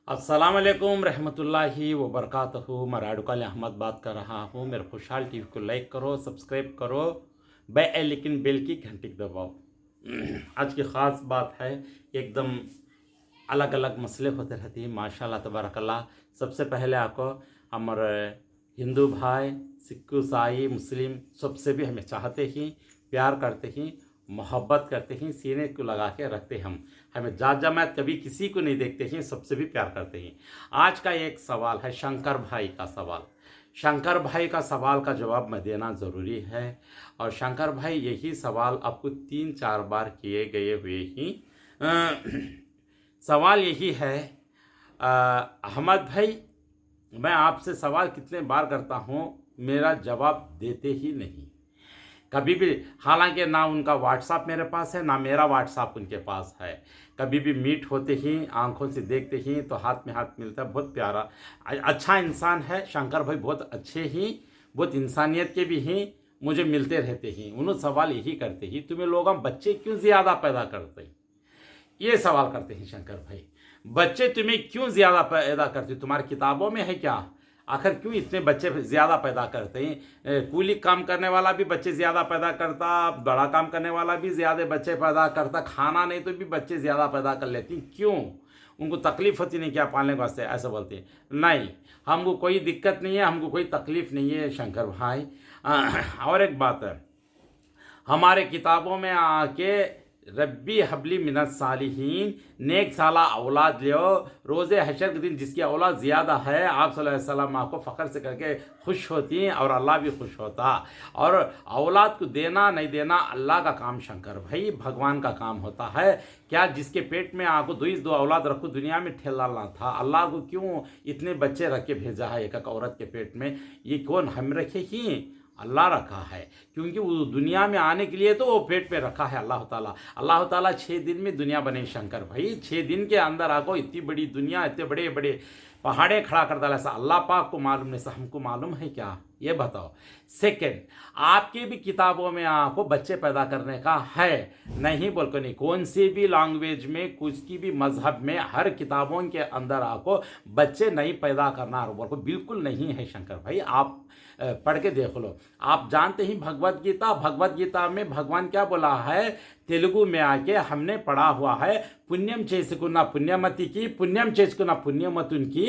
अस्सलाम वालेकुम रहमतुल्लाहि व बरकातहू। मैं राडुकाल अहमद बात कर रहा हूँ। मेरे खुशहाल टीवी को लाइक करो, सब्सक्राइब करो, लेकिन बेल की घंटी दबाओ। आज की ख़ास बात है, एकदम अलग अलग मसले होते रहते हैं माशाल्लाह तबारकल्लाह। सबसे पहले आपको हमारे हिंदू भाई, सिख, ईसाई, मुस्लिम सबसे भी हमें चाहते ही, प्यार करते ही, मोहब्बत करते ही, सीने को लगा के रखते हम। हमें जात जमात कभी किसी को नहीं देखते हैं, सबसे भी प्यार करते हैं। आज का एक सवाल है शंकर भाई का सवाल। शंकर भाई का सवाल का जवाब मैं देना ज़रूरी है। और शंकर भाई यही सवाल आपको 3-4 बार किए गए हुए ही सवाल यही है, अहमद भाई मैं आपसे सवाल कितने बार करता हूँ, मेरा जवाब देते ही नहीं कभी भी। हालांकि ना उनका व्हाट्सएप मेरे पास है, ना मेरा व्हाट्सएप उनके पास है। कभी भी मीट होते ही, आंखों से देखते ही तो हाथ में हाथ मिलता है। बहुत प्यारा अच्छा इंसान है शंकर भाई, बहुत अच्छे ही, बहुत इंसानियत के भी हैं। मुझे मिलते रहते हैं। उन्होंने सवाल यही करते ही, तुम्हें लोग हम बच्चे क्यों ज़्यादा पैदा करते हैं, ये सवाल करते हैं शंकर भाई। बच्चे तुम्हें क्यों ज़्यादा पैदा करते, तुम्हारी किताबों में है क्या? आखिर क्यों इतने बच्चे ज़्यादा पैदा करते हैं? कूली काम करने वाला भी बच्चे ज़्यादा पैदा करता, बड़ा काम करने वाला भी ज़्यादा बच्चे पैदा करता, खाना नहीं तो भी बच्चे ज़्यादा पैदा कर लेती। क्यों? उनको तकलीफ होती नहीं क्या पालने के वास्ते? ऐसा बोलते हैं। नहीं, हमको कोई दिक्कत नहीं है, हमको कोई तकलीफ़ नहीं है शंकर भाई। और एक बात है, हमारे किताबों में आके रब्बी हबली मिनत सालिहीन, नेक साला औलाद लियो, रोज़े हशर के दिन जिसकी औलाद ज़्यादा है, आप सल्लल्लाहु अलैहि वसल्लम आपको फ़ख्र से करके खुश होती हैं और अल्लाह भी खुश होता। और औलाद को देना नहीं देना अल्लाह का काम शंकर भाई, भगवान का काम होता है। क्या जिसके पेट में आपको दो औलाद रखो, दुनिया में ठेलाना था? अल्लाह को क्यों इतने बच्चे रख के भेजा है एक एक औरत के पेट में? ये कौन हम रखे ही? अल्लाह रखा है, क्योंकि वो दुनिया में आने के लिए तो वो पेट पे रखा है अल्लाह ताला। अल्लाह ताला 6 दिन में दुनिया बने शंकर भाई। 6 दिन के अंदर आपको इतनी बड़ी दुनिया, इतने बड़े बड़े पहाड़े खड़ा कर डाला। ऐसा अल्लाह पाक को मालूम नहीं, ऐसा हमको मालूम है क्या? ये बताओ। सेकंड, आपकी भी किताबों में आपको बच्चे पैदा करने का है, नहीं बोल कर नहीं, कौन सी भी लैंग्वेज में, कुछ की भी मजहब में, हर किताबों के अंदर आपको बच्चे नहीं पैदा करना बोल को बिल्कुल नहीं है शंकर भाई। आप पढ़ के देख लो। आप जानते ही भगवत गीता में भगवान क्या बोला है? तेलुगु में आके हमने पढ़ा हुआ है, पुण्यम చేసుకున్న पुण्यमति की, पुण्यम చేసుకున్న पुण्यमतुనికి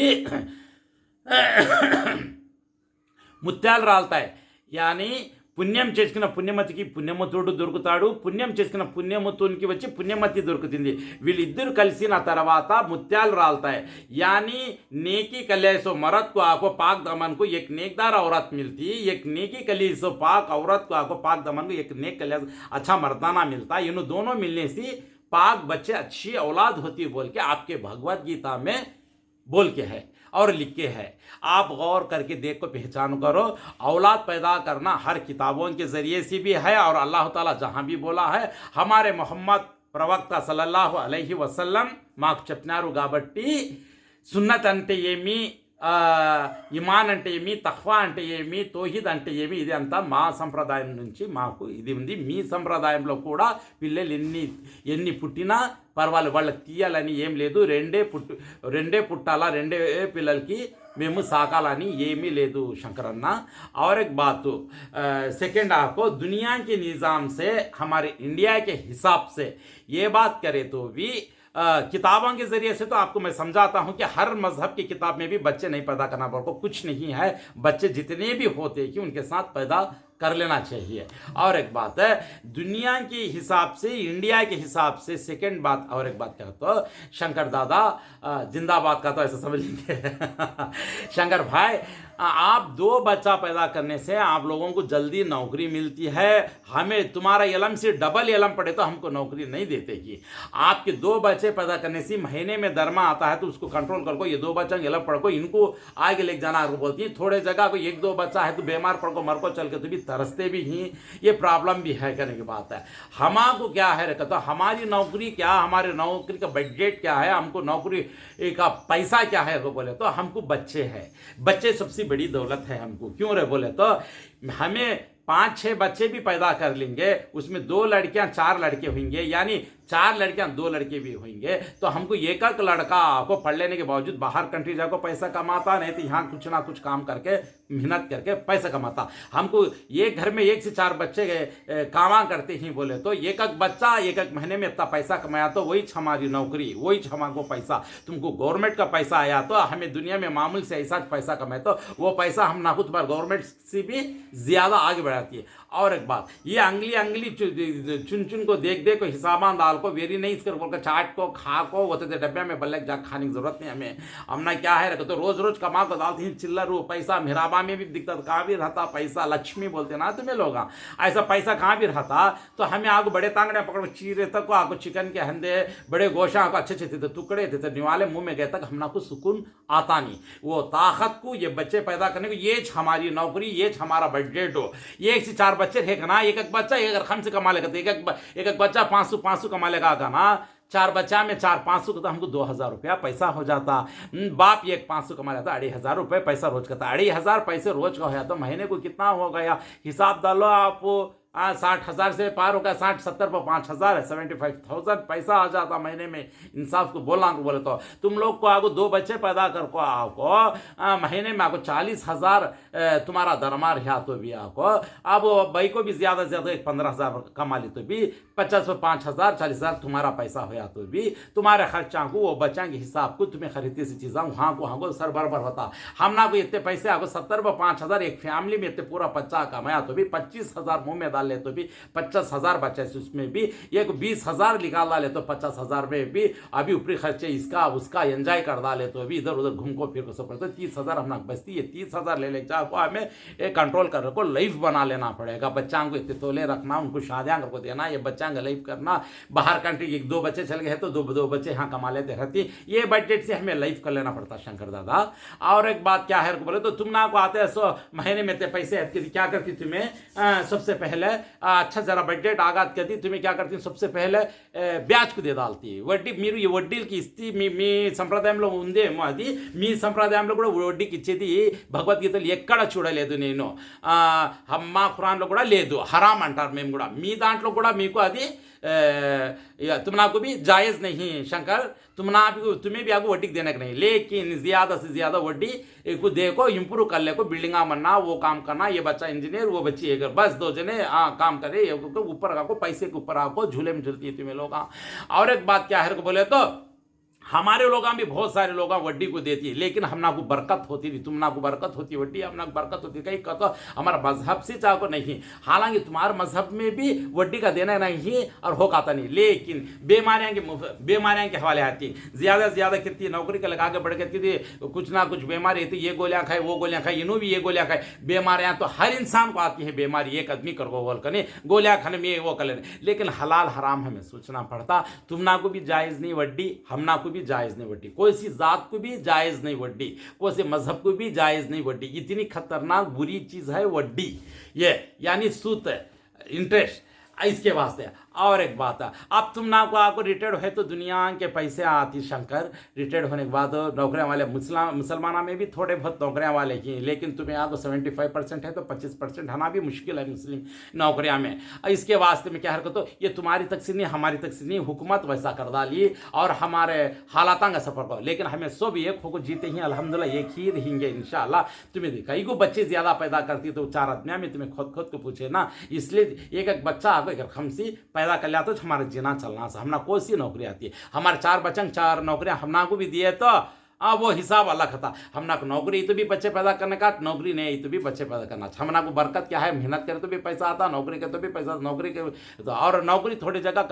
ముత్యాలు రాలుతాయి. యాని పుణ్యం చేసుకున్న పుణ్యమతికి పుణ్యమతుడు దొరుకుతాడు, పుణ్యం చేసుకున్న పుణ్యమతునికి వచ్చి పుణ్యమతి దొరుకుతుంది. వీళ్ళిద్దరు కలిసిన తర్వాత ముత్యాలు రాలుతాయి. यानी नेकी कले सो मर्द को आपको पाक दमन को एक नेकदार औरत मिलती, एक नेकी कली सो पाक औरत को आपको पाक दमन को एक नेक कले अच्छा मर्दाना मिलता। इन दोनों मिलने से पाक बच्चे अच्छी औलाद होती बोल के आपके भगवत गीता में बोल के है और लिख के है। आप गौर करके देख को पहचान करो। औलाद पैदा करना हर किताबों के ज़रिए से भी है, और अल्लाह ताला जहाँ भी बोला है, हमारे मोहम्मद प्रवक्ता सल्लल्लाहु अलैहि वसल्लम మాకు చెప్పినారు కాబట్టి సున్నత్ అంటే ఏమి, ఇమాన్ అంటే ఏమి, తఖ్వా అంటే ఏమి, తౌహీద్ అంటే ఏమి, ఇది అంతా మా సంప్రదాయం నుంచి మాకు ఇది ఉంది. మీ సంప్రదాయంలో కూడా పిల్లలు ఎన్ని పుట్టినా పర్వాలేదు, వాళ్ళకి తీయాలని ఏం లేదు. రెండే పుట్టాలా, రెండే పిల్లలకి మేము సాకాలని ఏమీ లేదు శంకరన్న. और एक बात, सेकेंड आपको दुनिया के निज़ाम से, हमारे इंडिया के हिसाब से ये बात करें तो भी किताबों के ज़रिए से तो आपको मैं समझाता हूँ कि हर मज़हब की किताब में भी बच्चे नहीं पैदा करना पड़ता, कुछ नहीं है। बच्चे जितने भी होते हैं कि उनके साथ पैदा कर लेना चाहिए। और एक बात है, दुनिया के हिसाब से, इंडिया के हिसाब से, सेकंड बात, और एक बात क्या तो शंकर दादा जिंदाबाद का तो ऐसा समझ लीजिए। शंकर भाई, आप 2 बच्चा पैदा करने से आप लोगों को जल्दी नौकरी मिलती है। हमें तुम्हारा इलम से डबल इलम पड़े तो हमको नौकरी नहीं देते कि आपके 2 बच्चे पैदा करने से महीने में दरमा आता है, तो उसको कंट्रोल कर को, ये 2 बच्चा इलम पड़ को, इनको आगे लेके जाना बोलती है। थोड़े जगह को 1-2 बच्चा है तो बीमार पड़ को, मर को, चल के तो भी तरसते भी ही, ये प्रॉब्लम भी है करने की बात है। हमारे क्या है रखा तो हमारी नौकरी क्या, हमारे नौकरी का बजट क्या है, हमको नौकरी का पैसा क्या है बोले तो हमको बच्चे हैं। बच्चे सबसे बड़ी दौलत है हमको। क्यों रे बोले तो हमें 5-6 बच्चे भी पैदा कर लेंगे, उसमें 2 लड़कियां 4 लड़के होंगे, यानी 4 लड़कियां 2 लड़के भी होंगे तो हमको एक एक लड़का को पढ़ लेने के बावजूद बाहर कंट्री जाकर पैसा कमाता, नहीं तो यहाँ कुछ ना कुछ काम करके मेहनत करके पैसा कमाता। हमको एक घर में 1 से 4 बच्चे कामा करते ही बोले तो एक एक बच्चा एक एक महीने में इतना पैसा कमाया तो वही हमारी नौकरी, वही हमारे पैसा। तुमको गवर्नमेंट का पैसा आया तो हमें दुनिया में मामूल से ऐसा पैसा कमाए तो वो पैसा हम ना तुम्हारे गवर्नमेंट से भी ज्यादा आगे बढ़ाती है। और एक बात, ये अंगली चुन चुन को देख देख को हिसाबान दाल को वेरी नहीं इसकर बोलकर चाट को खा को वो तो डब्बे में बल्ले जा खाने की जरूरत नहीं हमें। हमने क्या है तो रोज रोज कमा को डालते हैं चिल्लर वो पैसा मेहराबा में भी दिखता कहाँ भी रहता पैसा, लक्ष्मी बोलते ना तुम्हें लोग, ऐसा पैसा कहाँ भी रहता तो हमें आगो बड़े तांगड़े पकड़ चीरे तक को आगो चिकन के हंदे बड़े गोशा को अच्छे अच्छे थे टुकड़े थे निवाले मुंह में गए तक हमना को सुकून आता नहीं। वो ताकत को ये बच्चे पैदा करने को ये हमारी नौकरी, ये हमारा बजट हो। 1 से 4 बच्चे थे ना, एक एक बच्चा एक खम से कमा लेगा तो एक बच्चा 500 कमा लेगा ना, 4 बच्चा में 400-500 तो हमको 2000 रुपया पैसा हो जाता। बाप एक 500 कमा लेता 2500 रुपये पैसा रोज का था। 2500 पैसे रोज का हो जाता, महीने को कितना हो गया हिसाब डालो आप। 60,000 से पार हो गया, 60-70 पर 5,000 है, 75,000 पैसा आ जाता महीने में। इंसाफ को बोले तो तुम लोग को आगो 2 बच्चे पैदा कर को आपको महीने में आपको 40,000 तुम्हारा दरमार है तो भी आपको अब भाई को भी ज्यादा से ज्यादा 15,000 कमा ली तो भी 50 पर 5,000 40,000 तुम्हारा पैसा हो तो भी तुम्हारे खर्चा को वो बच्चा के हिसाब को तुम्हें खरीदती सी चीज़ा वहाँ को सर बरबर होता। हम ना को इतने पैसे आपको 70 पर 5,000 एक फैमिली में इतने पूरा बच्चा कमाया तो भी 25,000 मुँह में ले तो भी 50,000 बचे, उसमें भी एक 20,000 निकाल डाले तो 50,000 में भी अभी ऊपरी खर्चे इसका उसका एंजॉय कर डाले तो भी इधर उधर घूम को फिर को सब पड़ता। 30,000 हम बचती है, 30,000 ले चाहो हमें एक कंट्रोल कर रखो, लाइफ बना लेना पड़ेगा। बच्चा को इतने तोले रखना, उनको शादियां को देना, ये बच्चा का लाइफ करना। बाहर कंट्री 1-2 बच्चे चल गए तो 2 बच्चे यहाँ कमा लेते रहती, ये बजट से हमें लाइफ कर लेना पड़ता शंकर दादा। और एक बात क्या है बोले तो तुम ना को आते सो महीने में पैसे क्या करती तुम्हें सबसे पहले अच्छा जरा बजट आगात करती तुम्हें क्या करती सबसे पहले ब्याज को दे डालती वड्डी మీరు ఈ వడ్డీలకి ఇస్తే మీ సంప్రదాయంలో ఉందేమో అది మీ సంప్రదాయంలో కూడా వడ్డీకి ఇచ్చేది భగవద్గీతలో ఎక్కడ చూడలేదు నేను మా ఖురాన్లో కూడా లేదు హరాం అంటారు మేము కూడా మీ దాంట్లో కూడా మీకు అది तुमना को भी जायज़ नहीं शंकर तुम्हें भी आगो वड्डी देने का नहीं लेकिन ज़्यादा से ज़्यादा वड्डी को देखो इम्प्रूव कर ले को बिल्डिंगा बनना वो काम करना ये बच्चा इंजीनियर वो बच्ची एक बस 2 जने काम करे ऊपर आको पैसे के ऊपर आको झूले में झूलती है तुम्हें लोग। और एक बात क्या है को बोले तो हमारे लोग भी बहुत सारे लोग वड्डी को देती है लेकिन हमना को बरकत होती थी तुमना को बरकत होती वड्डी हमना को बरकत होती कहीं कहते हमारा मजहब से चाहो नहीं। हालांकि तुम्हारे मजहब में भी वड्डी का देना नहीं और हो खाता नहीं लेकिन बीमारियां के हवाले आती ज़्यादा से ज़्यादा कितनी नौकरी के लगा के बढ़ के थी कुछ ना कुछ बीमारी थी ये गोलियां खाए वो गोलियां खाए इन्हों भी ये गोलियां खाए बीमारियां तो हर इंसान को आती है बीमारी एक आदमी कर बोल कर गोलियां खाने में वो कर लेने लेकिन हलाल हराम हमें सोचना पड़ता। तुमना को भी जायज़ नहीं वड्डी हमना को भी जायज़ नहीं वड्डी कोई सी जात को भी जायज़ नहीं वड्डी कोई से मजहब को भी जायज़ नहीं वड्डी। इतनी खतरनाक बुरी चीज़ है वड्डी ये यानी सूत इंटरेस्ट इसके वास्ते। और एक बात है अब तुम ना को आपको रिटायर्ड है तो दुनिया के पैसे आती शंकर रिटायर्ड होने के बाद नौकरियां वाले मुसलमाना में भी थोड़े बहुत नौकरियां वाले की लेकिन तुम्हें आपको 75% है तो 25% आना भी मुश्किल है मुस्लिम नौकरियां में। इसके वास्ते में क्या हरकत हो ये तुम्हारी तक से नहीं हमारी तक से नहीं हुकूमत वैसा कर डाली और हमारे हालात का सफ़र करो लेकिन हमें सब एक हो जीते ही अल्हम्दुलिल्लाह एक ही रहेंगे इंशाअल्लाह। तुम्हें कई को बच्चे ज़्यादा पैदा करती तो 4 आदमियाँ में तुम्हें खुद को पूछे ना इसलिए एक बच्चा आपको एक खमसी पैदा कर लिया तो हमारा जीना चलना से हमना कोई सी नौकरी आती है हमारे 4 बच्चों 4 नौकरियां हमना को भी दिए तो वो हिसाब अलग था। हमना को नौकरी तो भी बच्चे पैदा करने का नौकरी नहीं तो भी बच्चे पैदा करना हमना को बरकत क्या है मेहनत करे तो भी पैसा आता नौकरी के तो भी पैसा नौकरी के तो और नौकरी थोड़ी जगह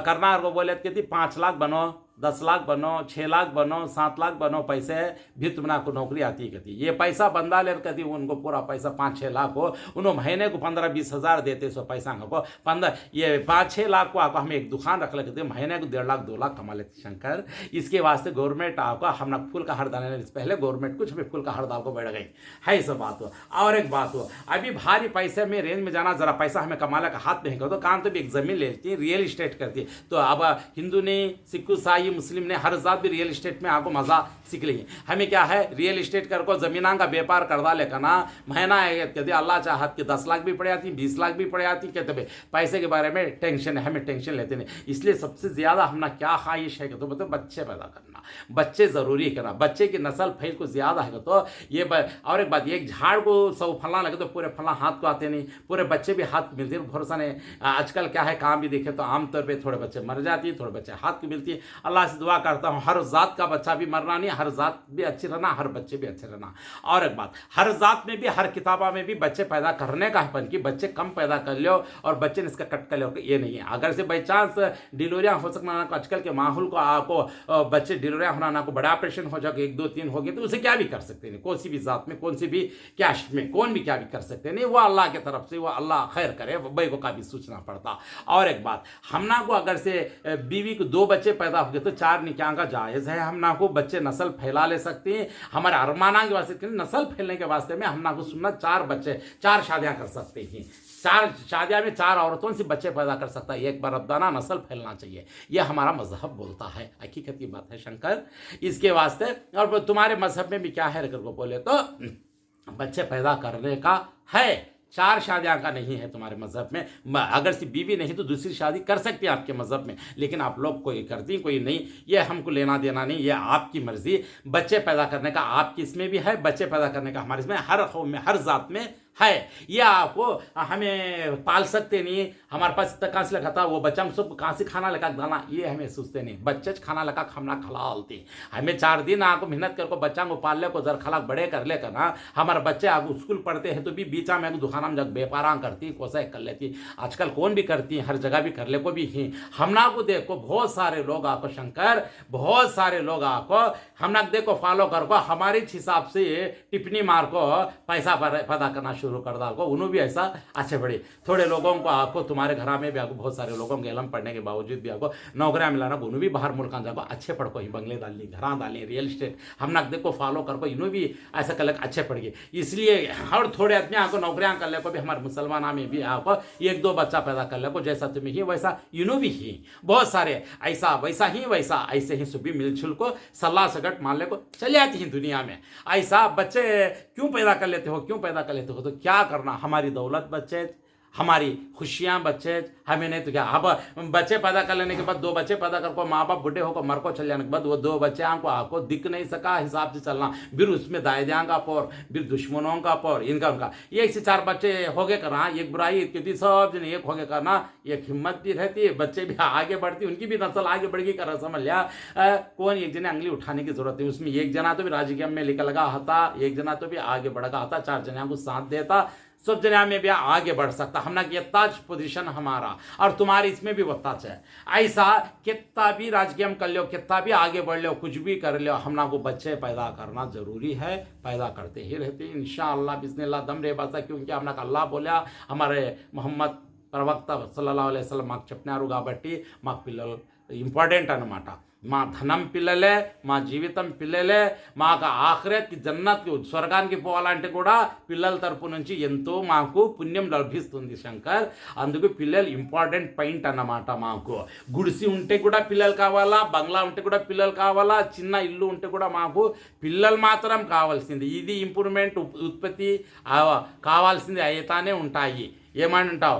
करना को बोले कि 5 लाख बनो 10 लाख बनो 6 लाख बनो 7 लाख बनो पैसे भी तुमना को नौकरी आती है कहती ये पैसा बंदा ले कहती उनको पूरा पैसा 5-6 लाख हो उन्होंने महीने को 15-20 हज़ार देते सो पैसा को 15 ये 5-6 लाख को आपको हमें एक दुकान रख लेते महीने को 1.5 लाख 2 लाख कमा लेते शंकर। इसके वास्ते गवर्नमेंट आपका हमने फूल का हर दाने से पहले गवर्नमेंट कुछ भी फूल का हर दाल को बढ़ गई है सब बात हो। और एक बात हो अभी भारी पैसे में रेंज में जाना जरा पैसा हमें कमाने का हाथ नहीं कर तो काम तो भी एक ज़मीन लेती है रियल इस्टेट करती है तो अब हिंदू ने सिक्खू ईसाई ये मुस्लिम ने हर जात भी रियल इस्टेट में आपको मज़ा सीख ली। हमें क्या है रियल इस्टेट कर को ज़मीना का व्यापार कर डाले करना महीना है कहते अल्लाह चाहत के 10 लाख भी पड़ जाती 20 लाख भी पड़ जाती कहते भाई पैसे के बारे में टेंशन है हमें टेंशन लेते नहीं। इसलिए सबसे ज़्यादा हमने क्या ख्वाहिश है कि तो मतलब बच्चे पैदा करना, बच्चे ज़रूरी करना, बच्चे की नस्ल फैल को ज़्यादा है तो ये और एक बात एक झाड़ को 100 फलना लगे तो पूरे फलना हाथ को आते नहीं, पूरे बच्चे भी हाथ को मिलते हैं भरोसा नहीं। आजकल क्या है कहाँ भी देखे तो आमतौर पर थोड़े बच्चे मर जाती है, थोड़े बच्चे हाथ को मिलती है। अल्लाह से दुआ करता हूँ हर जात का बच्चा भी मरना नहीं, हर जात भी अच्छी रहना, हर बच्चे भी अच्छे रहना। और एक बात हर जात में भी हर किताबा में भी बच्चे पैदा करने का है कि बच्चे कम पैदा कर लो और बच्चे ने इसका कट कर लो, ये नहीं है। अगर से बाई चांस डिलीवरियाँ हो सकना आजकल के माहौल को आपको बच्चे डिलीवरियाँ होना को बड़ा ऑपरेशन हो जाए 1 2 3 हो गए तो उसे क्या भी कर सकते नहीं, कोई सी भी जात में कौन सी भी कैस्ट में कौन भी क्या भी कर सकते नहीं, वो अल्लाह की तरफ से वो अल्लाह खैर करे भाई को का भी सोचना पड़ता। और एक बात हमना को अगर से बीवी को 2 बच्चे पैदा हो गए तो 4 निकाह का जायज़ है, हमना को बच्चे नस्ल फैला ले सकते हैं। हमारे अरमाना के वास्ते नस्ल फैलने के वास्ते में हमना को सुनना 4 बच्चे 4 शादियाँ कर सकते हैं, 4 शादियाँ में 4 औरतों से बच्चे पैदा कर सकता है, एक बरदाना नस्ल फैलना चाहिए, यह हमारा मजहब बोलता है, हकीकत की बात है शंकर इसके वास्ते। और तुम्हारे मजहब में भी क्या है अगर को बोले तो बच्चे पैदा करने का है, 4 शादियाँ का नहीं है तुम्हारे मजहब में। अगर सिर्फ बीवी नहीं तो दूसरी शादी कर सकती है आपके मजहब में, लेकिन आप लोग कोई करती कोई नहीं, ये हमको लेना देना नहीं, ये आपकी मर्जी। बच्चे पैदा करने का आपकी इसमें भी है, बच्चे पैदा करने का हमारे इसमें हर कौम में हर जात में है। ये आपको हमें पाल सकते नहीं, हमारे पास इतना कहाँ से लगा था वो बच्चा हम सब कहाँ से खाना लगा दाना ये हमें सोचते नहीं, बच्चे खाना लगा खाना खिलाते हमें 4 दिन आपको मेहनत कर को बच्चा को पाल ले को जर खला बड़े कर ले करना। हमारे बच्चे आप स्कूल पढ़ते हैं तो भी बीचा में दुकाना में जब व्यापार करती कोसा कर लेती, आजकल कौन भी करती हर जगह भी कर ले को भी ही। हमना को देखो बहुत सारे लोग आपको शंकर बहुत सारे लोग आपको हमना देखो फॉलो कर को हमारे हिसाब से टिप्पणी मार को पैसा पैदा करना शुरू कर डाल को उन्होंने भी ऐसा अच्छे बड़े थोड़े लोगों को आपको तुम्हारे घर में भी आपको बहुत सारे लोगों के इलम पढ़ने के बावजूद भी आपको नौकरियां मिलाना उन्होंने भी बाहर मुल्क जाको अच्छे पढ़ को ही बंगले डाली घर डाली रियल इस्टेट हमना देखो फॉलो कर को इन्होंने भी ऐसा कर अच्छे पढ़ गए। इसलिए और थोड़े आदमी आपको नौकरियां कर ले को भी हमारे मुसलमाना में भी आपको 1 2 बच्चा पैदा कर ले को जैसा तुम्हें ही वैसा इन्हों भी ही बहुत सारे ऐसा वैसा ही वैसा ऐसे ही सुबह मिलजुल को सलाह सगट मान ले को चले आती हैं दुनिया में। ऐसा बच्चे क्यों पैदा कर लेते हो क्यों पैदा कर लेते हो तो क्या करना, हमारी दौलत बच्चे हमारी खुशियां बच्चे हमें नहीं तो क्या। अब बच्चे पैदा कर लेने के बाद 2 बच्चे पैदा कर को माँ बाप बुढ़े होकर मर को चल जाने के बाद वो 2 बच्चे आपको दिख नहीं सका हिसाब से चलना, फिर उसमें दायदियाँ का पौर फिर दुश्मनों का पौर इनका उनका 1 से 4 बच्चे हो गए करना, एक बुराई क्योंकि सब जन एक हो गए करना, एक हिम्मत भी रहती है बच्चे भी आगे बढ़ती उनकी भी नस्ल आगे बढ़ गई कर समझ लिया। कौन एक जने अंगली उठाने की जरूरत है, उसमें एक जना तो भी राजकीय में निकल लगा था, एक जना तो भी आगे बढ़ था, 4 जने को साथ देता सब जगह में भी आगे बढ़ सकता। हमने ये ताज पोजीशन हमारा और तुम्हारी इसमें भी वो ताज है। ऐसा कितना भी राजकीय कर लो कितना भी आगे बढ़ लो कुछ भी कर लो हमना को बच्चे पैदा करना जरूरी है, पैदा करते ही रहते इंशाअल्लाह बिस्मिल्लाह दम रे बसा। क्योंकि हमने अल्लाह बोला हमारे मोहम्मद प्रवक्ता सल्लल्लाहु अलैहि वसल्लम माకు చెప్పినారు కాబట్టి మాకు పిల్లలు ఇంపార్టెంట్ అన్నమాట। మా ధనం పిల్లలే మా జీవితం పిల్లలే మాకు ఆఖిరత్ జన్నత్ స్వర్గానికి పోవాలంటే కూడా పిల్లల తరపు నుంచి ఎంతో మాకు పుణ్యం లభిస్తుంది శంకర్। అందుకు పిల్లలు ఇంపార్టెంట్ పాయింట్ అన్నమాట। మాకు గుడిసి ఉంటే కూడా పిల్లలు కావాలా, బంగ్లా ఉంటే కూడా పిల్లలు కావాలా, చిన్న ఇల్లు ఉంటే కూడా మాకు పిల్లలు మాత్రం కావాల్సింది। ఇది ఇంప్రూవ్మెంట్ ఉత్పత్తి కావాల్సింది అయితానే ఉంటాయి। ఏమంటావు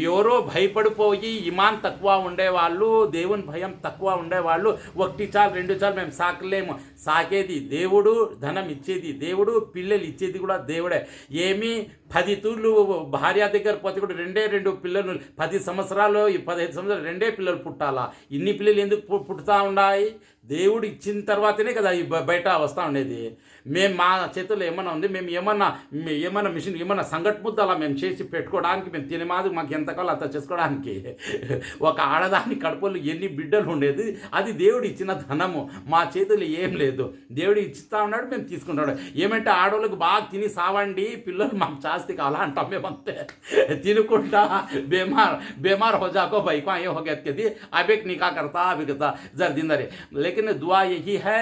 ఎవరో భయపడిపోయి ఇమాన్ తక్కువ ఉండేవాళ్ళు దేవుని భయం తక్కువ ఉండేవాళ్ళు 1 చాలు 2 చాలు మేము సాకలేము, సాకేది దేవుడు, ధనం ఇచ్చేది దేవుడు, పిల్లలు ఇచ్చేది కూడా దేవుడే। ఏమి 10 తూర్లు భార్య దగ్గర పోతే కూడా 2 పిల్లలు 10 సంవత్సరాలు 15 సంవత్సరాలు 2 పిల్లలు పుట్టాలా, ఇన్ని పిల్లలు ఎందుకు పుట్టుతూ ఉన్నాయి? దేవుడు ఇచ్చిన తర్వాతనే కదా బయట వస్తూ ఉండేది। మేము మా చేతుల్లో ఏమన్నా ఉంది, మేము ఏమన్నా మిషన్ ఏమన్నా సంఘటముద్దలా మేము చేసి పెట్టుకోవడానికి మేము తినేమాది మాకు ఎంత కావాలో అంత చేసుకోవడానికి ఒక ఆడదాని కడుపులో ఎన్ని బిడ్డలు ఉండేది అది దేవుడు ఇచ్చిన ధనము, మా చేతుల్లో ఏం లేదు, దేవుడు ఇచ్చిస్తా ఉన్నాడు మేము తీసుకుంటాడు। ఏమంటే ఆడవాళ్ళకి బాగా తిని సావండి పిల్లలు మాకు జాస్తి కావాలా అంటాం మేమంతే, తినుకుంటా बीमार हो जाको भाई को ये हो गया कहती अब एक निकाह करता अभी कहता जर दिन दरे। लेकिन दुआ यही है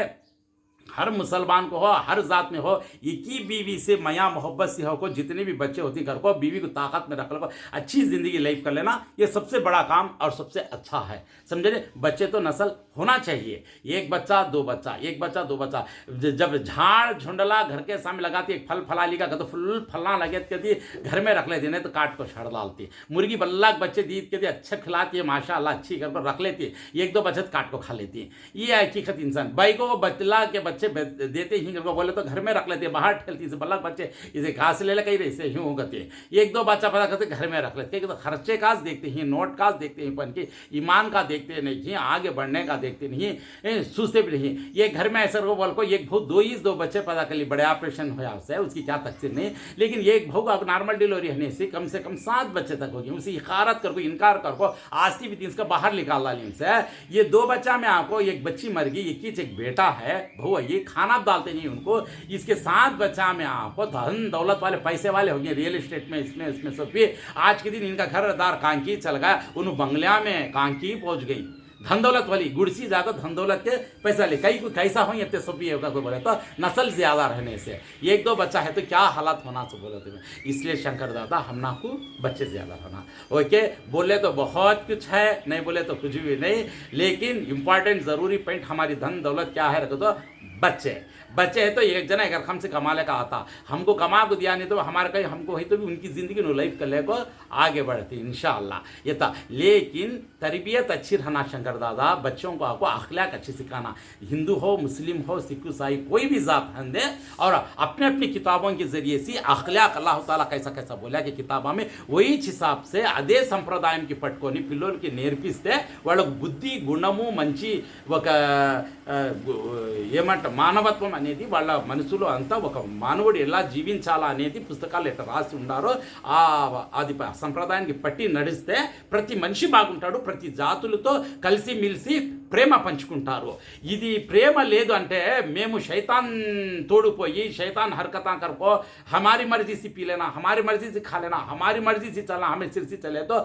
हर मुसलमान को हो, हर जात में हो, एक ही बीवी से मया मोहब्बत से हो को, जितने भी बच्चे होते हैं घर को, बीवी को ताकत में रख लो, अच्छी ज़िंदगी लाइफ कर लेना, ये सबसे बड़ा काम और सबसे अच्छा है, समझे। बच्चे तो नस्ल होना चाहिए, एक बच्चा दो बच्चा, एक बच्चा दो बच्चा। जब झाड़ झुंडला घर के सामने लगाती है, फल फलाली का तो फुल फलना लगे कहती घर में रख लेती, नहीं तो काट को छड़ डालती है। मुर्गी बल्ला के बच्चे दीद कहती अच्छा खिलाती है, माशाअल्लाह अच्छी घर पर रख लेती है, एक दो बच्चे काट को खा लेती है। ये हकीकत इंसान भाई को बतला के बच्चे देते ही घर को, बोले तो घर में रख लेते हैं, बाहर ठेलती है, बल्ला बच्चे इसे घास ले कहीं इसे यूँ करते हैं। एक दो बच्चा पता करते घर में रख लेते हैं, तो खर्चे का देखते हैं, नोट का देखते हैं, पन के ईमान का देखते नहीं, आगे बढ़ने का देखते नहीं, सोचते भी नहीं। ये घर में ऐसा बोल को एक भाव दो बच्चे पैदा कर लिए, बड़े ऑपरेशन हुआ उससे, उसकी क्या तकसीर नहीं, लेकिन एक भाव का नॉर्मल डिलीवरी होने से कम 7 बच्चे तक होगी, उसी इकारत कर को इनकार कर को आस्ती भी इसका बाहर निकाल ली उनसे। ये 2 बच्चा में आपको एक बच्ची मर गई, एक बेटा है भाव, ये खाना डालते नहीं उनको, इसके 7 बच्चा में आपको धन दौलत वाले पैसे वाले हो गए, रियल एस्टेट में इसमें सब भी। आज के दिन इनका घरदार कांकी चल गया, उन बंगला में कांकी पहुंच गई, धन दौलत वाली गुड़सी जाकर धन दौलत के पैसा ले, कई को कैसा हो इतने सब भी होगा, कोई बोले तो नस्ल ज्यादा रहने से, एक दो बच्चा है तो क्या हालत होना से बोले तुम्हें। इसलिए शंकर दादा हमना को बच्चे ज्यादा होना ओके, बोले तो बहुत कुछ है, नहीं बोले तो कुछ भी नहीं, लेकिन इंपॉर्टेंट जरूरी पॉइंट हमारी धन दौलत क्या है रखो तो बच्चे है तो एक जना अगर हमसे कमाने का आता, हमको कमा को दिया नहीं तो हमारे कहीं हमको है तो भी उनकी ज़िंदगी नो लाइफ कर ले को आगे बढ़ती इंशाअल्लाह ये था। लेकिन तरबियत अच्छी रहना शंकर दादा, बच्चों को आपको अखलाक अच्छी सिखाना, हिंदू हो मुस्लिम हो सिख ईसाई कोई भी जात हंदे, और अपने अपनी किताबों के जरिए से अखलाक अल्लाह ताला कैसा कैसा बोला कि किताबा में वही हिसाब से अदे संप्रदाय की पట్టుకొని పిల్లలకి నేర్పిస్తే వాళ్ళకు బుద్ధి గుణము మంచి ఒక ఏమంట మానవత్వం అనేది వాళ్ళ మనసులో అంతా ఒక మానవుడు ఎలా జీవించాలా అనేది పుస్తకాలు ఎట్లా రాసి ఉండారో అది సంప్రదాయానికి పట్టి నడిస్తే ప్రతి మనిషి బాగుంటాడు, ప్రతి జాతులతో కలిసి మిలిసి ప్రేమ పంచుకుంటారు। ఇది ప్రేమ లేదు అంటే మేము शैतान तोड़पोई शैतान हरकत करको हमारी मर्जी से पी लेना, हमारी मर्जी से खा लेना, हमारी मर्जी से चलना, हमें सिर से चले तो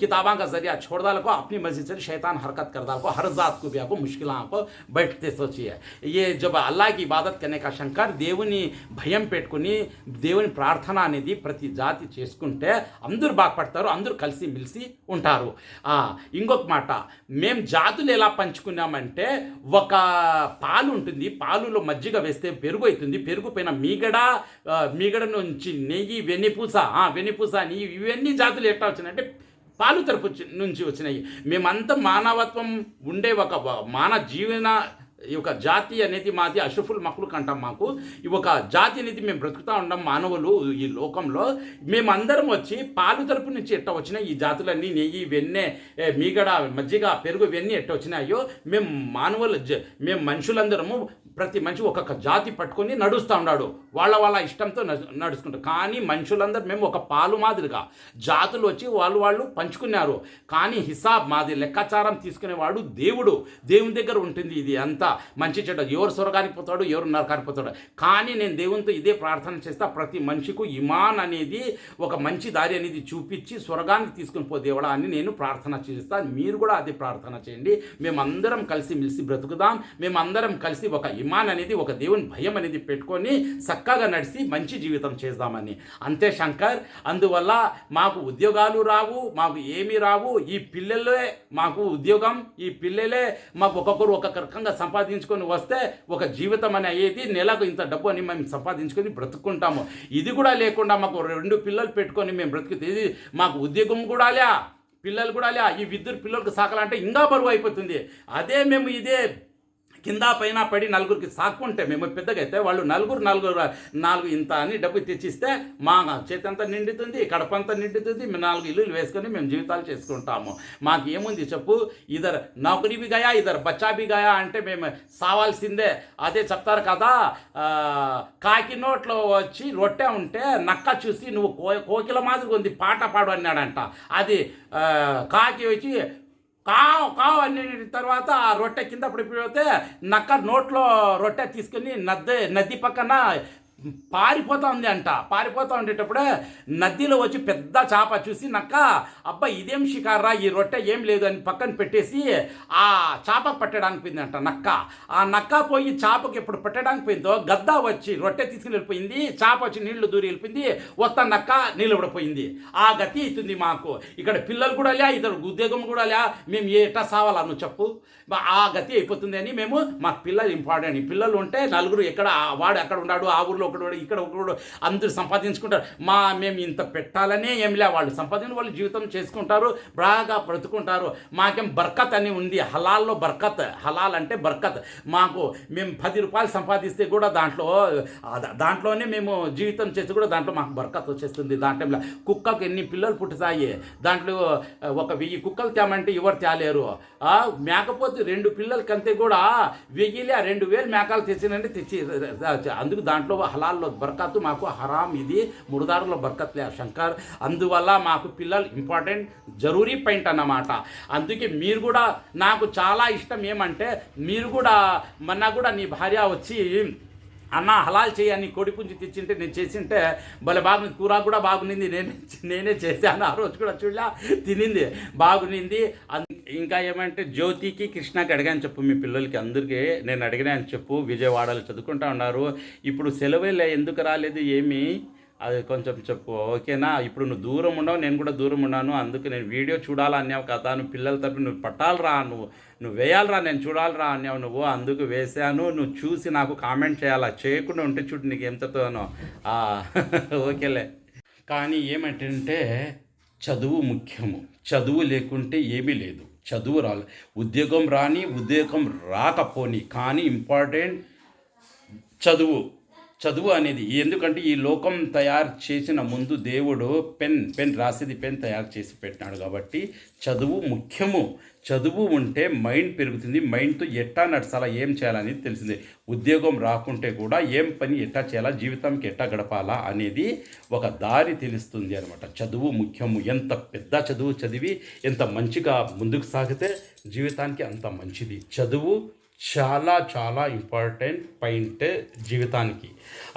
किताबों का जरिया छोड़ डाल को अपनी मर्जी से शैतान हरकत कर डाल को, हर जात को भी आपको मुश्किल आपको बैठते सोचिए। ये जब अल्लाह की इबादत करने का शंकर దేవుని భయం పెట్టుకుని దేవుని ప్రార్థన అనేది ప్రతి జాతి చేసుకుంటే అందరూ బాగుపడతారు, అందరూ కలిసి మిలిసి ఉంటారు। ఇంకొక మాట, మేము జాతులు ఎలా పంచుకున్నామంటే ఒక పాలు ఉంటుంది, పాలులో మజ్జిగ వేస్తే పెరుగు అవుతుంది, పెరుగు పైన మీగడ నుంచి నెయ్యి వెన్నపూస ఇవన్నీ జాతులు ఎట్లా వచ్చినాయంటే పాలు తరపు నుంచి వచ్చినాయి। మేమంతా మానవత్వం ఉండే ఒక మానవ జీవన ఈ ఒక జాతి అనేది మాది అష్రఫుల్ మఖ్లూక్ అంటాం, మాకు ఈ ఒక జాతి అనేది మేము బ్రతుకుతూ ఉన్నాం మానవులు ఈ లోకంలో, మేమందరం వచ్చి పాలు తరపు నుంచి ఎట్ట వచ్చినాయి ఈ జాతులన్నీ, నెయ్యి వెన్నె మీగడ మజ్జిగ పెరుగు ఇవన్నీ ఎట్ట వచ్చినాయో మేము మానవులు మేము మనుషులందరము ప్రతి మనిషి ఒక్కొక్క జాతి పట్టుకొని నడుస్తూ ఉన్నాడు, వాళ్ళ ఇష్టంతో నడుచుకుంటారు। కానీ మనుషులందరూ మేము ఒక పాలు మాదిరిగా జాతులు వచ్చి వాళ్ళు పంచుకున్నారు, కానీ హిసాబ్ మాది లెక్కాచారం తీసుకునేవాడు దేవుడు, దేవుని దగ్గర ఉంటుంది ఇది అంతా మంచి చెడ్డ, ఎవరు స్వర్గానికి పోతాడు ఎవరు నరకానికి పోతాడు। కానీ నేను దేవునితో ఇదే ప్రార్థన చేస్తా, ప్రతి మనిషికి ఇమాన్ అనేది ఒక మంచి దారి అనేది చూపించి స్వర్గానికి తీసుకుని పో దేవుడా అని నేను ప్రార్థన చేస్తాను। మీరు కూడా అదే ప్రార్థన చేయండి, మేమందరం కలిసి మిలిసి బ్రతుకుదాం, మేమందరం కలిసి ఒక ఇమాన్ అనేది ఒక దేవుని భయం అనేది పెట్టుకొని చక్కగా నడిచి మంచి జీవితం చేద్దామని, అంతే శంకర్। అందువల్ల మాకు ఉద్యోగాలు రావు, మాకు ఏమీ రావు, ఈ పిల్లలే మాకు ఉద్యోగం, ఈ పిల్లలే మాకు ఒక్కొక్కరు ఒక్కొక్క రకంగా సంపాదించుకొని వస్తే ఒక జీవితం అని అయ్యేది, నెలకు ఇంత డబ్బు అని మేము సంపాదించుకొని బ్రతుకుంటాము। ఇది కూడా లేకుండా మాకు 2 పిల్లలు పెట్టుకొని మేము బ్రతుకుతే మాకు ఉద్యోగం కూడా లే, పిల్లలు కూడా లే, ఈ ఇద్దరు పిల్లలకు సాకాలంటే ఇంకా బరువు అయిపోతుంది। అదే మేము ఇదే కింద పైన పడి నలుగురికి సాక్కుంటే మేము పెద్దగా అయితే వాళ్ళు నాలుగు ఇంత అని డబ్బు తెచ్చిస్తే మా చేతంతా నిండుతుంది, కడపంతా నిండుతుంది, మేము 4 ఇల్లులు వేసుకొని మేము జీవితాలు చేసుకుంటాము। మాకు ఏముంది చెప్పు, ఇద్దరు నౌకరీ బి గయా ఇద్దరు బచ్చా బి గయా అంటే మేము సావాల్సిందే। అదే చెప్తారు కదా, కాకి నోట్లో వచ్చి రొట్టె ఉంటే నక్క చూసి నువ్వు కోకిల మాదిరి ఉంది పాట పాడు అన్నాడంట, అది కాకి వచ్చి కావు అన్ని తర్వాత ఆ రొట్టె కింద పడిపోతే నక్క నోట్లో రొట్టె తీసుకుని నది పక్కన పారిపోతా ఉంది అంట. పారిపోతా ఉండేటప్పుడే నదిలో వచ్చి పెద్ద చేప చూసి నక్క, అబ్బా ఇదేం షికారా, ఈ రొట్టె ఏం లేదు అని పక్కన పెట్టేసి ఆ చేప పట్టడానికి పోయింది అంట నక్క. ఆ నక్క పోయి చేపకి ఎప్పుడు పట్టడానికి పోయిందో గద్ద వచ్చి రొట్టె తీసుకుని వెళ్ళిపోయింది, చేప వచ్చి నీళ్లు దూరి వెళ్ళిపోయింది, వస్తా నక్క నిలబడిపోయింది. ఆ గతి అవుతుంది మాకు. ఇక్కడ పిల్లలు కూడా లే, ఇతరు ఉద్యోగం కూడా లే, మేము ఎట్టా సావాలా నువ్వు చెప్పు. ఆ గతి అయిపోతుంది అని మేము, మాకు పిల్లలు ఇంపార్టెంట్. పిల్లలు ఉంటే నలుగురు ఎక్కడ వాడు అక్కడ ఉన్నాడు, ఆ ఊర్లో ఒకడు ఇక్కడ ఒకడు అందరూ సంపాదించుకుంటారు. మేము ఇంత పెట్టాలనే ఏం లే, వాళ్ళు సంపాదించిన వాళ్ళు జీవితం చేసుకుంటారు, బాగా బ్రతుకుంటారు. మాకేం బర్కత్ అని ఉంది, హలాల్లో బర్కత్. హలాల్ అంటే బర్కత్. మాకు మేము 10 రూపాయలు సంపాదిస్తే కూడా దాంట్లోనే మేము జీవితం చేసి కూడా దాంట్లో మాకు బర్కత్ వచ్చేస్తుంది. దాంట్లో కుక్కకు ఎన్ని పిల్లలు పుట్టుతాయి, దాంట్లో ఒక 1000 కుక్కలు తేమంటే ఎవరు తేలేరు. మేకపోతే 2 పిల్లలకంతే కూడా 1000 2000 మేకాలు తెచ్చినంటే తెచ్చి, అందుకు దాంట్లో హలాల్లో బర్కత్, మాకు హరాం ఇది మురదారులో బర్కత్ లే శంకర్. అందువల్ల మాకు పిల్లలు ఇంపార్టెంట్, జరూరీ పాయింట్ అన్నమాట. అందుకే మీరు కూడా, నాకు చాలా ఇష్టం ఏమంటే, మీరు కూడా మొన్న కూడా నీ భార్య వచ్చి అన్న హలాల్ చేయని కోడిపుంజి తెచ్చింటే నేను చేసింటే భలే బాగుంది, కూర కూడా బాగునింది, నేనే చేశాను. ఆ రోజు కూడా చూడలా, తినింది బాగునింది. ఇంకా ఏమంటే జ్యోతికి కృష్ణకి అడిగాను చెప్పు, మీ పిల్లలకి అందరికీ నేను అడిగినాను చెప్పు, విజయవాడలో చదువుకుంటా ఉన్నారు, ఇప్పుడు సెలవులే ఎందుకు రాలేదు ఏమి, అది కొంచెం చెప్పు ఓకేనా. ఇప్పుడు నువ్వు దూరం ఉండవు, నేను కూడా దూరం ఉన్నాను, అందుకు నేను వీడియో చూడాలా అన్నావు కదా, నువ్వు పిల్లల తప్పి నువ్వు పట్టాలరా, నువ్వు వేయాలరా, నేను చూడాలరా అన్నావు నువ్వు, అందుకు వేసాను. నువ్వు చూసి నాకు కామెంట్ చేయాలా, చేయకుండా ఉంటే చూడు నీకు ఏం చెప్తానో. ఓకేలే. కానీ ఏమంటే చదువు ముఖ్యము, చదువు లేకుంటే ఏమీ లేదు. చదువు ఉద్యోగం రాని, ఉద్యోగం రాకపోని, కానీ ఇంపార్టెంట్ చదువు అనేది. ఎందుకంటే ఈ లోకం తయారు చేసిన ముందు దేవుడు పెన్ రాసేది పెన్ తయారు చేసి పెట్టినాడు కాబట్టి చదువు ముఖ్యము. చదువు ఉంటే మైండ్ పెరుగుతుంది, మైండ్తో ఎట్టా నడచాలా, ఏం చేయాలనేది తెలిసింది. ఉద్యోగం రాకుంటే కూడా ఏం పని ఎట్టా చేయాలా, జీవితంకి ఎట్టా గడపాలా అనేది ఒక దారి తెలుస్తుంది అనమాట. చదువు ముఖ్యము. ఎంత పెద్ద చదువు చదివి ఎంత మంచిగా ముందుకు సాగితే జీవితానికి అంత మంచిది. చదువు చాలా చాలా ఇంపార్టెంట్ పాయింట్ జీవితానికి.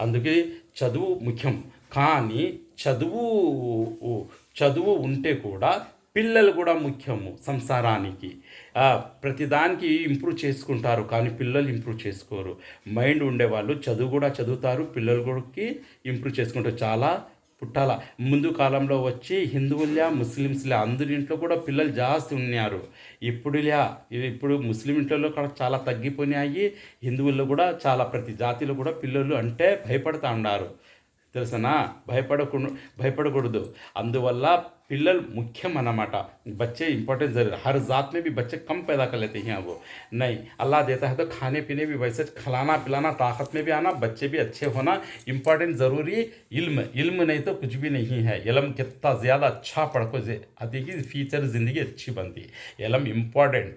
అందుకే చదువు ముఖ్యం. కానీ చదువు ఉంటే కూడా పిల్లలు కూడా ముఖ్యము సంసారానికి. ప్రతిదానికి ఇంప్రూవ్ చేసుకుంటారు, కానీ పిల్లలు ఇంప్రూవ్ చేసుకోరు. మైండ్ ఉండేవాళ్ళు చదువు కూడా చదువుతారు, పిల్లలు కూడా ఇంప్రూవ్ చేసుకుంటారు. చాలా పుట్టాల. ముందు కాలంలో వచ్చి హిందువులే ముస్లిమ్స్లే అందరి ఇంట్లో కూడా పిల్లలు జాస్తి ఉన్నారు. ఇప్పుడు ముస్లిం ఇంట్లో కూడా చాలా తగ్గిపోయినాయి. హిందువుల్లో కూడా చాలా, ప్రతి జాతిలో కూడా పిల్లలు అంటే భయపడుతూ ఉన్నారు. తెలుసనా, భయపడకూడదు. అందువల్ల पिल्लल मुख्यम अన్నమాట. बच्चे इंपॉर्टेंट जरूर, हर जात में भी बच्चे कम पैदा कर लेते हैं वो नहीं, अल्लाह देता है तो खाने पीने भी वैसे खिलाना पिलाना, ताकत में भी आना, बच्चे भी अच्छे होना इंपॉर्टेंट ज़रूरी. इल्म नहीं तो कुछ भी नहीं है. इल्म कितना ज़्यादा अच्छा पढ़ को देखिए फ्यूचर ज़िंदगी अच्छी बनती है. इल्म इम्पॉर्टेंट.